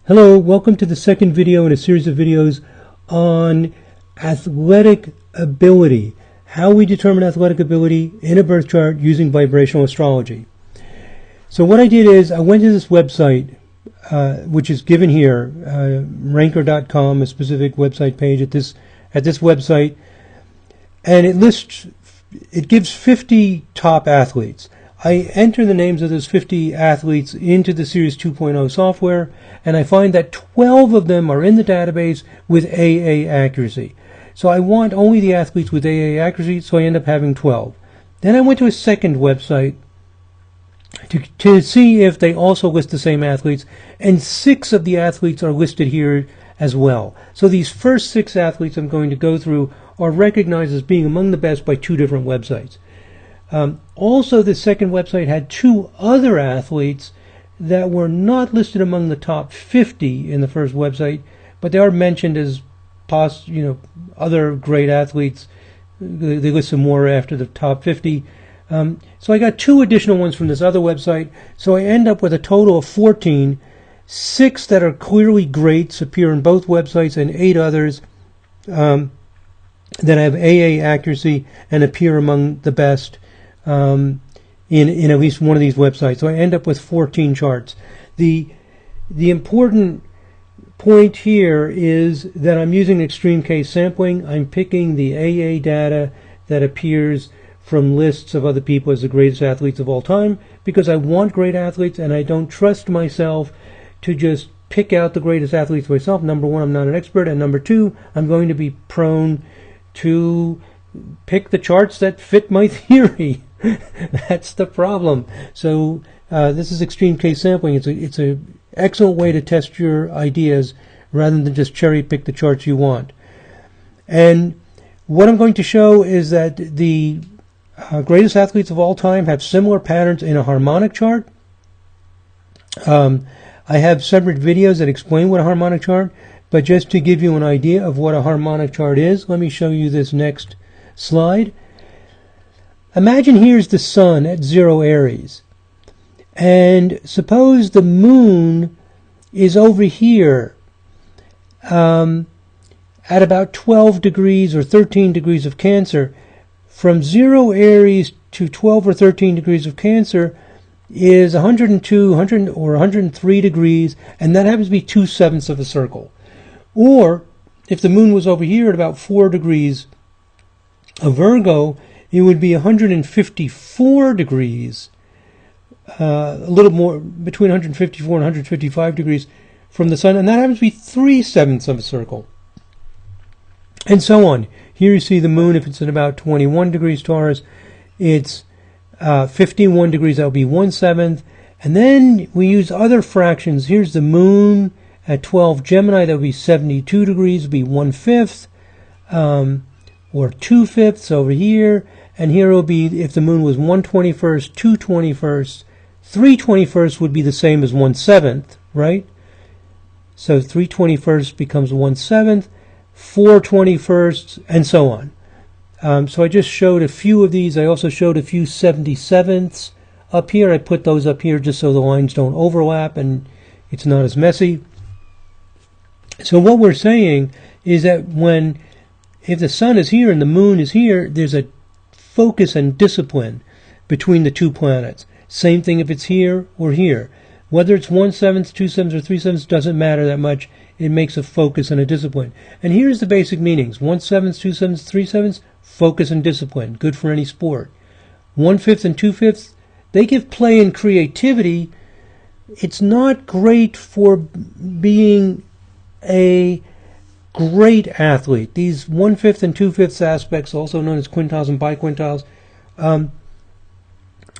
Hello, welcome to the second video in a series of videos on athletic ability, how we determine athletic ability in a birth chart using vibrational astrology. So what I did is I went to this website, which is given here, ranker.com, a specific website page at this website, and it gives 50 top athletes. I enter the names of those 50 athletes into the Series 2.0 software, and I find that 12 of them are in the database with AA accuracy. So I want only the athletes with AA accuracy, so I end up having 12. Then I went to a second website to see if they also list the same athletes, and 6 of the athletes are listed here as well. So these first 6 athletes I'm going to go through are recognized as being among the best by 2 different websites. Also, the second website had 2 other athletes that were not listed among the top 50 in the first website, but they are mentioned as other great athletes. They list some more after the top 50. So I got 2 additional ones from this other website, so I end up with a total of 14. 6 that are clearly greats appear in both websites, and 8 others that have AA accuracy and appear among the best in at least one of these websites. So I end up with 14 charts. The important point here is that I'm using extreme case sampling. I'm picking the AA data that appears from lists of other people as the greatest athletes of all time, because I want great athletes, and I don't trust myself to just pick out the greatest athletes myself. Number one, I'm not an expert, and number 2, I'm going to be prone to pick the charts that fit my theory. That's the problem. So this is extreme case sampling. It's a excellent way to test your ideas rather than just cherry pick the charts you want. And what I'm going to show is that the greatest athletes of all time have similar patterns in a harmonic chart. I have separate videos that explain what a harmonic chart, but just to give you an idea of what a harmonic chart is, let me show you this next slide. Imagine here's the sun at 0 Aries, and suppose the moon is over here at about 12 degrees or 13 degrees of Cancer. From 0 Aries to 12 or 13 degrees of Cancer is 102, 100 or 103 degrees, and that happens to be 2/7 of a circle. Or if the moon was over here at about 4 degrees of Virgo, it would be 154 degrees, a little more, between 154 and 155 degrees from the sun, and that happens to be 3/7 of a circle. And so on. Here you see the moon, if it's at about 21 degrees Taurus, it's 51 degrees, that would be 1/7. And then we use other fractions. Here's the moon at 12 Gemini, that would be 72 degrees, would be 1/5, or 2/5 over here. And here it will be, if the moon was 1/21, 2/21, 3/21 would be the same as 1/7, right? So 3/21 becomes 1/7, 4/21, and so on. So I just showed a few of these. I also showed a few 77ths up here. I put those up here just so the lines don't overlap and it's not as messy. So what we're saying is that if the sun is here and the moon is here, there's a focus and discipline between the 2 planets. Same thing if it's here or here. Whether it's 1/7, 2/7, or 3/7 doesn't matter that much. It makes a focus and a discipline. And here's the basic meanings. 1/7, 2/7, 3/7, focus and discipline. Good for any sport. 1/5 and 2/5, they give play and creativity. It's not great for being a great athlete. These 1/5 and 2/5 aspects, also known as quintiles and biquintiles,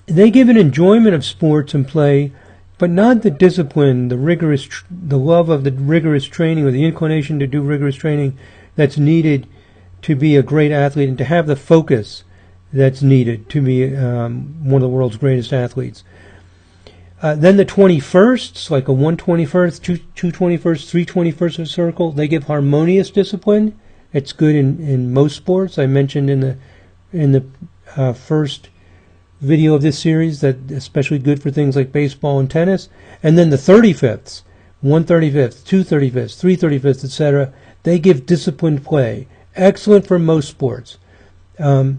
they give an enjoyment of sports and play, but not the discipline, the love of the rigorous training, or the inclination to do rigorous training that's needed to be a great athlete and to have the focus that's needed to be one of the world's greatest athletes. Then the 21sts, like a 1/21, 2/21, 3/21 of a circle, they give harmonious discipline. It's good in most sports. I mentioned in the first video of this series that especially good for things like baseball and tennis. And then the 35ths, 1/35, 2/35, 3/35, etc. They give disciplined play. Excellent for most sports. Any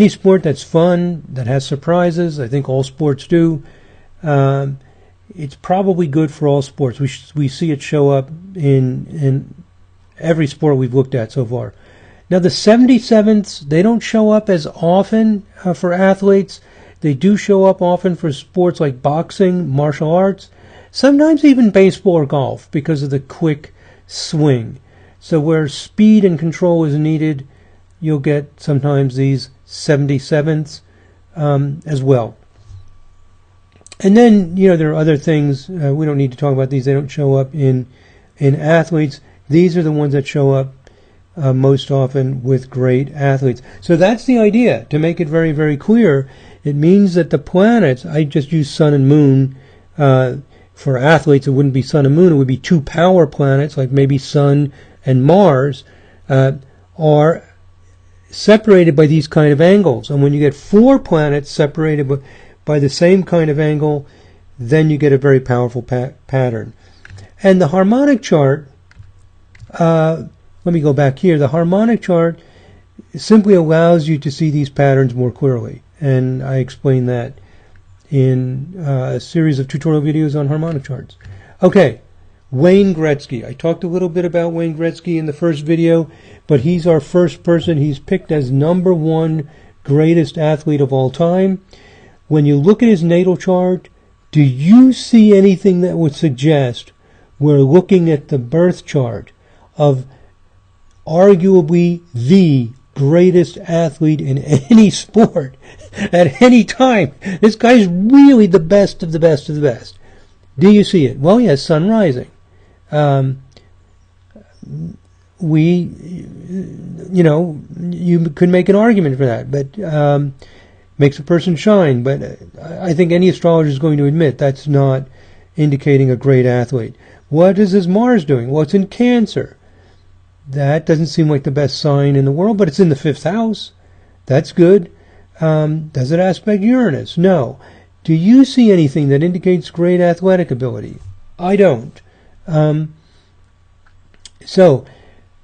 sport that's fun, that has surprises, I think all sports do, it's probably good for all sports. We see it show up in every sport we've looked at so far. Now the 77ths, they don't show up as often for athletes. They do show up often for sports like boxing, martial arts, sometimes even baseball or golf because of the quick swing. So where speed and control is needed, you'll get sometimes these 77ths as well. And then, there are other things. We don't need to talk about these. They don't show up in athletes. These are the ones that show up most often with great athletes. So that's the idea, to make it very, very clear. It means that the planets, I just use sun and moon. For athletes, it wouldn't be sun and moon. It would be two power planets, like maybe Sun and Mars, are separated by these kind of angles. And when you get four planets separated by the same kind of angle, then you get a very powerful pattern. And the harmonic chart, let me go back here. The harmonic chart simply allows you to see these patterns more clearly. And I explain that in a series of tutorial videos on harmonic charts. Okay, Wayne Gretzky. I talked a little bit about Wayne Gretzky in the first video, but he's our first person. He's picked as #1 greatest athlete of all time. When you look at his natal chart, do you see anything that would suggest we're looking at the birth chart of arguably the greatest athlete in any sport at any time? This guy's really the best of the best of the best. Do you see it? Well, he has sun rising. You could make an argument for that, but makes a person shine. But I think any astrologer is going to admit that's not indicating a great athlete. What is his Mars doing? Well, it's in Cancer. That doesn't seem like the best sign in the world, but it's in the 5th house. That's good. Does it aspect Uranus? No. Do you see anything that indicates great athletic ability? I don't.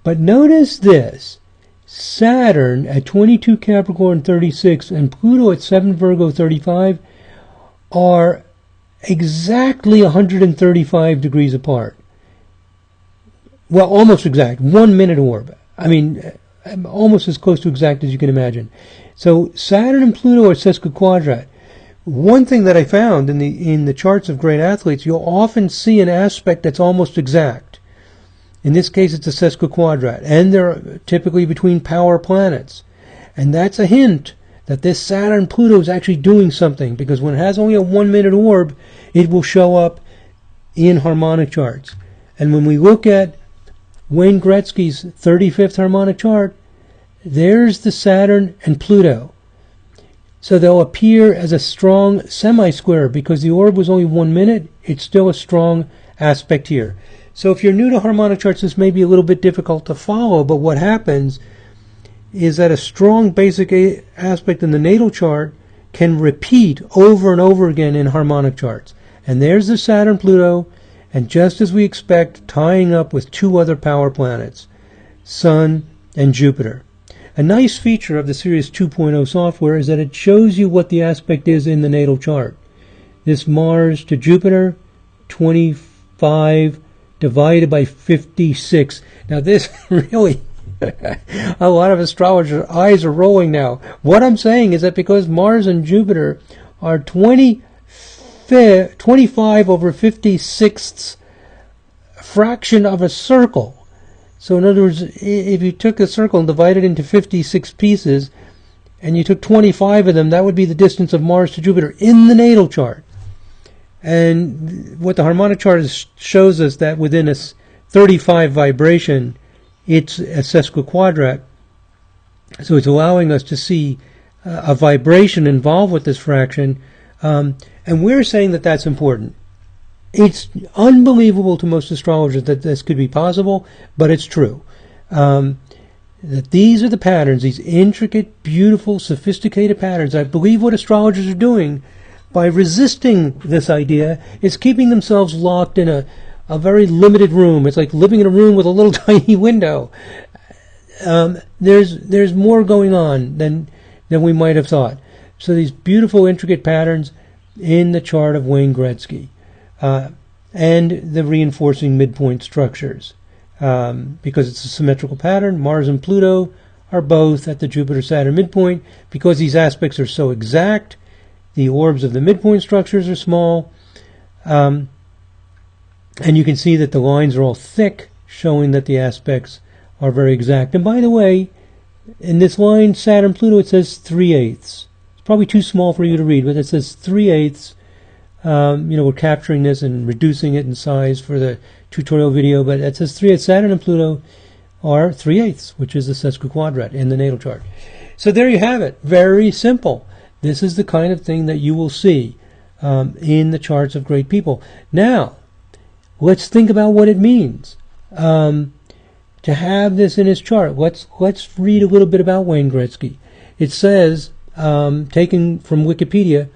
But notice this. Saturn at 22 Capricorn 36 and Pluto at 7 Virgo 35 are exactly 135 degrees apart. Well, almost exact. 1 minute orb. I mean, almost as close to exact as you can imagine. So Saturn and Pluto are sesquiquadrat. One thing that I found in the charts of great athletes, you'll often see an aspect that's almost exact. In this case, it's a sesquiquadrat, and they're typically between power planets. And that's a hint that this Saturn-Pluto is actually doing something, because when it has only a 1 minute orb, it will show up in harmonic charts. And when we look at Wayne Gretzky's 35th harmonic chart, there's the Saturn and Pluto. So they'll appear as a strong semi-square because the orb was only 1 minute. It's still a strong aspect here. So if you're new to harmonic charts, this may be a little bit difficult to follow, but what happens is that a strong basic aspect in the natal chart can repeat over and over again in harmonic charts. And there's the Saturn-Pluto, and just as we expect, tying up with two other power planets, Sun and Jupiter. A nice feature of the Series 2.0 software is that it shows you what the aspect is in the natal chart. This Mars to Jupiter, 25 divided by 56. Now this really, a lot of astrologers' eyes are rolling now. What I'm saying is that because Mars and Jupiter are 25 over 56ths fraction of a circle. So in other words, if you took a circle and divided it into 56 pieces, and you took 25 of them, that would be the distance of Mars to Jupiter in the natal chart. And what the harmonic chart shows us that within a 35 vibration, it's a sesquiquadrat. So it's allowing us to see a vibration involved with this fraction. And we're saying that that's important. It's unbelievable to most astrologers that this could be possible, but it's true. That these are the patterns, these intricate, beautiful, sophisticated patterns. I believe what astrologers are doing by resisting this idea, is keeping themselves locked in a very limited room. It's like living in a room with a little tiny window. There's more going on than we might have thought. So these beautiful, intricate patterns in the chart of Wayne Gretzky, and the reinforcing midpoint structures. Because it's a symmetrical pattern, Mars and Pluto are both at the Jupiter-Saturn midpoint. Because these aspects are so exact, the orbs of the midpoint structures are small. And you can see that the lines are all thick, showing that the aspects are very exact. And by the way, in this line, Saturn-Pluto, it says 3/8. It's probably too small for you to read, but it says 3/8. We're capturing this and reducing it in size for the tutorial video, but it says 3/8. Saturn and Pluto are 3/8, which is the sesquiquadrat in the natal chart. So there you have it. Very simple. This is the kind of thing that you will see in the charts of great people. Now, let's think about what it means to have this in his chart. Let's read a little bit about Wayne Gretzky. It says, taken from Wikipedia,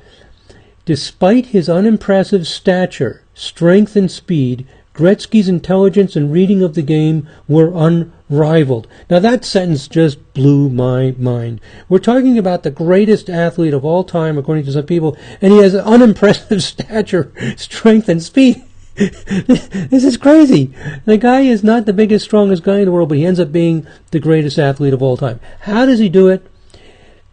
despite his unimpressive stature, strength, and speed, Gretzky's intelligence and reading of the game were unrivaled. Now that sentence just blew my mind. We're talking about the greatest athlete of all time, according to some people, and he has unimpressive stature, strength, and speed. This is crazy. The guy is not the biggest, strongest guy in the world, but he ends up being the greatest athlete of all time. How does he do it?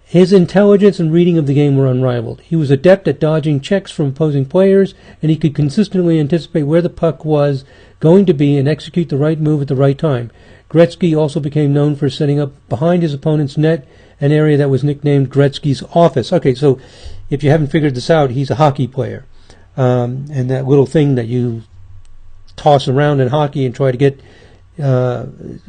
His intelligence and reading of the game were unrivaled. He was adept at dodging checks from opposing players, and he could consistently anticipate where the puck was going to be and execute the right move at the right time. Gretzky also became known for setting up behind his opponent's net, an area that was nicknamed Gretzky's office. Okay, so if you haven't figured this out, he's a hockey player. And that little thing that you toss around in hockey and try to get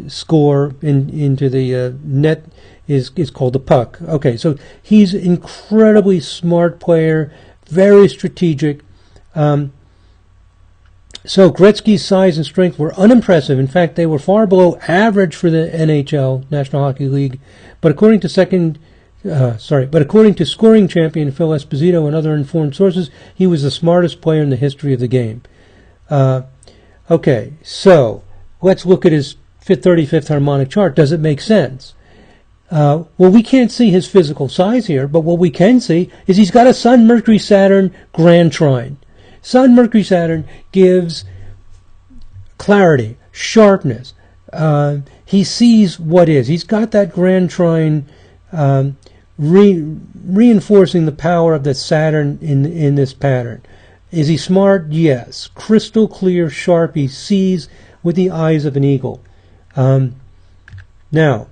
score into the net is called the puck. Okay, so he's an incredibly smart player, very strategic. So Gretzky's size and strength were unimpressive. In fact, they were far below average for the NHL, National Hockey League. But according to scoring champion Phil Esposito and other informed sources, he was the smartest player in the history of the game. Okay, so let's look at his 35th harmonic chart. Does it make sense? Well, we can't see his physical size here, but what we can see is he's got a Sun, Mercury, Saturn grand trine. Sun, Mercury, Saturn gives clarity, sharpness. He sees what is. He's got that grand trine reinforcing the power of the Saturn in this pattern. Is he smart? Yes. Crystal clear, sharp. He sees with the eyes of an eagle. Now,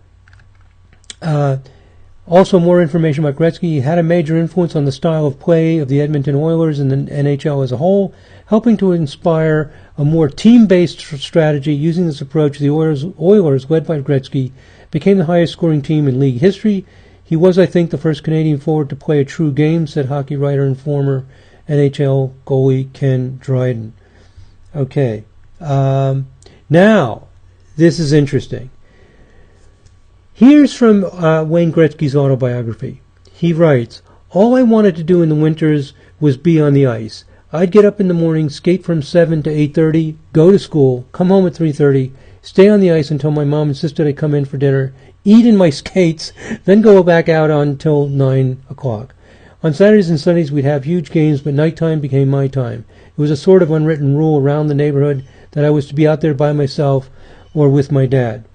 also more information about Gretzky. He had a major influence on the style of play of the Edmonton Oilers and the NHL as a whole, helping to inspire a more team-based strategy. Using this approach, the Oilers, led by Gretzky, became the highest scoring team in league history. He was, I think, the first Canadian forward to play a true game, said hockey writer and former NHL goalie Ken Dryden. Okay. Now, this is interesting. Here's from Wayne Gretzky's autobiography. He writes, "All I wanted to do in the winters was be on the ice. I'd get up in the morning, skate from 7 to 8:30, go to school, come home at 3:30, stay on the ice until my mom insisted I come in for dinner, eat in my skates, then go back out until 9 o'clock. On Saturdays and Sundays we'd have huge games, but nighttime became my time. It was a sort of unwritten rule around the neighborhood that I was to be out there by myself or with my dad."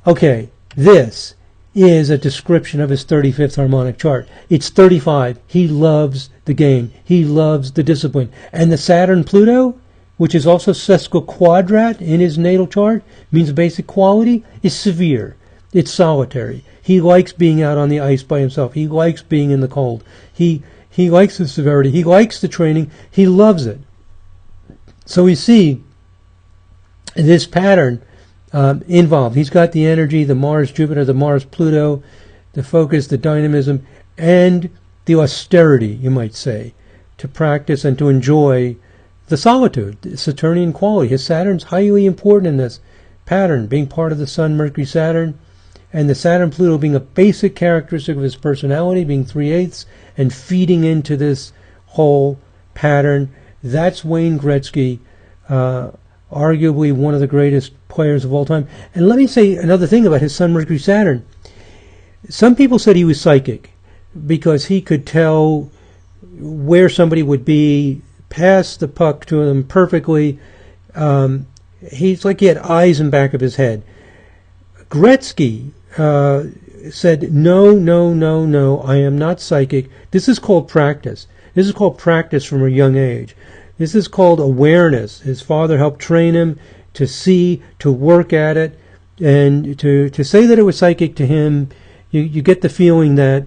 Okay, this is a description of his 35th harmonic chart. It's 35. He loves the game. He loves the discipline. And the Saturn-Pluto, which is also sesquiquadrat in his natal chart, means basic quality, is severe. It's solitary. He likes being out on the ice by himself. He likes being in the cold. He likes the severity. He likes the training. He loves it. So we see this pattern involved. He's got the energy, the Mars-Jupiter, the Mars-Pluto, the focus, the dynamism, and the austerity, you might say, to practice and to enjoy the solitude, the Saturnian quality. His Saturn's highly important in this pattern, being part of the Sun, Mercury, Saturn, and the Saturn-Pluto being a basic characteristic of his personality, being 3/8, and feeding into this whole pattern. That's Wayne Gretzky, arguably one of the greatest players of all time. And let me say another thing about his Sun, Mercury, Saturn. Some people said he was psychic because he could tell where somebody would be, pass the puck to them perfectly. He's like he had eyes in the back of his head. Gretzky said, no, I am not psychic. This is called practice. This is called practice from a young age. This is called awareness. His father helped train him to see, to work at it, and to say that it was psychic to him, you get the feeling that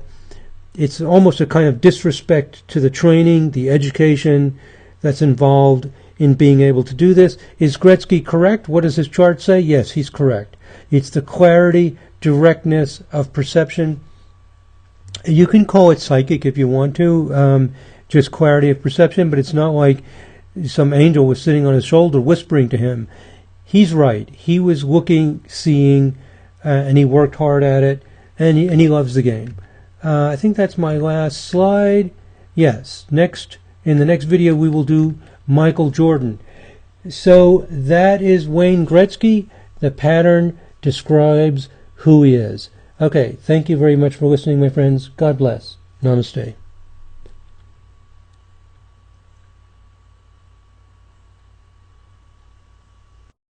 it's almost a kind of disrespect to the training, the education that's involved in being able to do this. Is Gretzky correct? What does his chart say? Yes, he's correct. It's the clarity, directness of perception. You can call it psychic if you want to, just clarity of perception, but it's not like some angel was sitting on his shoulder whispering to him. He's right. He was looking, seeing, and he worked hard at it, and he loves the game. I think that's my last slide. Yes, in the next video we will do Michael Jordan. So that is Wayne Gretzky. The pattern describes who he is. Okay, thank you very much for listening, my friends. God bless. Namaste.